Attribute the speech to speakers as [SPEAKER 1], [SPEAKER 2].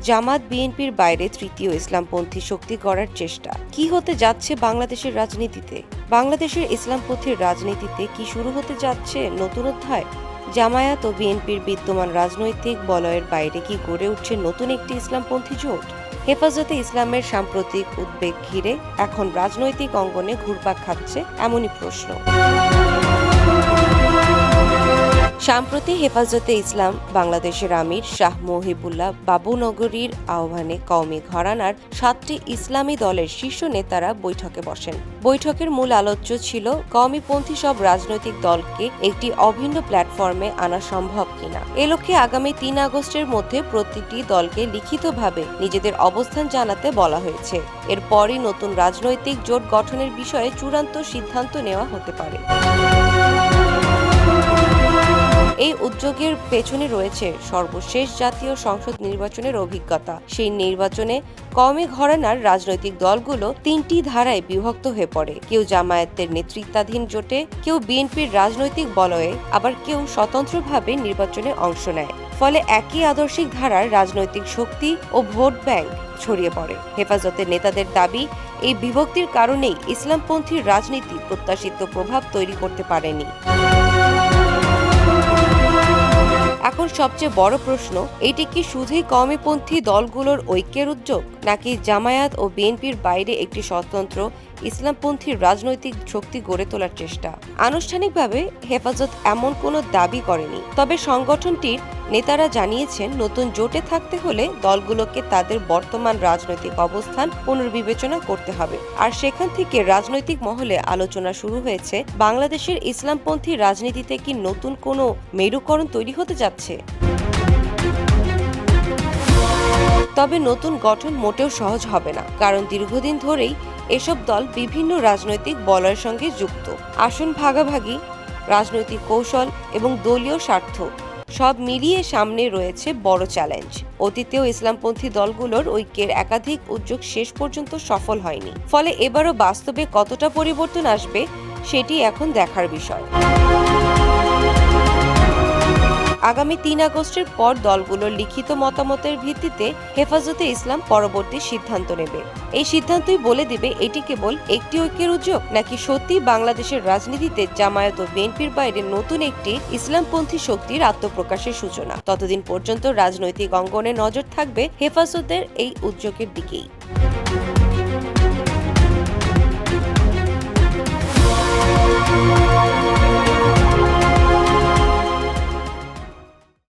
[SPEAKER 1] জামাত বিএনপির বাইরে তৃতীয় ইসলামপন্থী শক্তি গড়ার চেষ্টা কি হতে যাচ্ছে বাংলাদেশের রাজনীতিতে? বাংলাদেশের ইসলামপন্থীর রাজনীতিতে কি শুরু হতে যাচ্ছে নতুন অধ্যায়? জামায়াত ও বিএনপির বিদ্যমান রাজনৈতিক বলয়ের বাইরে কি গড়ে উঠছে নতুন একটি ইসলামপন্থী জোট? হেফাজতে ইসলামের সাম্প্রতিক উদ্বেগ ঘিরে এখন রাজনৈতিক অঙ্গনে ঘুরপাক খাচ্ছে এমনই প্রশ্ন। সম্প্রতি হেফাজতে ইসলাম বাংলাদেশের আমির শাহ মহিবুল্লাহ বাবুনগরীর আহ্বানে কওমি ঘরানার 7টি ইসলামী দলের শীর্ষ নেতারা বৈঠকে বসেন। বৈঠকের মূল আলোচ্য ছিল কওমিপন্থী সব রাজনৈতিক দলকে একটি অভিন্ন প্ল্যাটফর্মে আনা সম্ভব কিনা। এ লক্ষ্যে আগামী 3 আগস্টের মধ্যে প্রতিটি দলকে লিখিতভাবে নিজেদের অবস্থান জানাতে বলা হয়েছে। এরপরই নতুন রাজনৈতিক জোট গঠনের বিষয়ে চূড়ান্ত সিদ্ধান্ত নেওয়া হতে পারে। এই উদ্যোগের পেছনে রয়েছে সর্বশেষ জাতীয় সংসদ নির্বাচনের অভিজ্ঞতা। সেই নির্বাচনে কওমি ঘরানার রাজনৈতিক দলগুলো 3টি ধারায় বিভক্ত হয়ে পড়ে। কেউ জামায়াতের নেতৃত্বাধীন জোটে, কেউ বিএনপির রাজনৈতিক বলয়ে, আবার কেউ স্বতন্ত্রভাবে নির্বাচনে অংশ নেয়। ফলে একই আদর্শিক ধারার রাজনৈতিক শক্তি ও ভোট ব্যাংক ছড়িয়ে পড়ে। হেফাজতের নেতাদের দাবি, এই বিভক্তির কারণেই ইসলামপন্থী রাজনীতি প্রত্যাশিত প্রভাব তৈরি করতে পারেনি। এখন সবচেয়ে বড় প্রশ্ন, এটি কি শুধুই কওমিপন্থী দলগুলোর ঐক্যের উদ্যোগ, নাকি জামায়াত ও বিএনপির বাইরে একটি স্বতন্ত্র ইসলামপন্থী রাজনৈতিক শক্তি গড়ে তোলার চেষ্টা? আনুষ্ঠানিকভাবে হেফাজত এমন কোনো দাবি করেনি, তবে সংগঠনটির নেতারা জানিয়েছেন নতুন জোটে থাকতে হলে দলগুলোকে তাদের বর্তমান রাজনৈতিক অবস্থান পুনর্বিবেচনা করতে হবে। আর সেখান থেকে রাজনৈতিক মহলে আলোচনা শুরু হয়েছে, বাংলাদেশের ইসলামপন্থী রাজনীতিতে কি নতুন কোনো মেরুকরণ তৈরি হতে যাচ্ছে? তবে নতুন গঠন মোটেও সহজ হবে না, কারণ দীর্ঘদিন ধরেই এসব দল বিভিন্ন রাজনৈতিক বলয়ের সঙ্গে যুক্ত। আসন ভাগাভাগি, রাজনৈতিক কৌশল এবং দলীয় স্বার্থ সব মিলিয়ে সামনে রয়েছে বড় চ্যালেঞ্জ। অতীতেও ইসলামপন্থী দলগুলোর ঐক্যের একাধিক উদ্যোগ শেষ পর্যন্ত সফল হয়নি। ফলে এবারও বাস্তবে কতটা পরিবর্তন আসবে সেটি এখন দেখার বিষয়। আগামী 3 আগস্টের পর দলগুলোর লিখিত মতামতের ভিত্তিতে হেফাজতে ইসলাম পরবর্তী সিদ্ধান্ত নেবে। এই সিদ্ধান্তই বলে দিবে এটি কেবল একটি ঐক্যের উদ্যোগ, নাকি সত্যি বাংলাদেশের রাজনীতিতে জামায়াত ও বিএনপির বাইরে নতুন একটি ইসলামপন্থী শক্তির আত্মপ্রকাশের সূচনা। ততদিন পর্যন্ত রাজনৈতিক অঙ্গনে নজর থাকবে হেফাজতের এই উদ্যোগের দিকেই।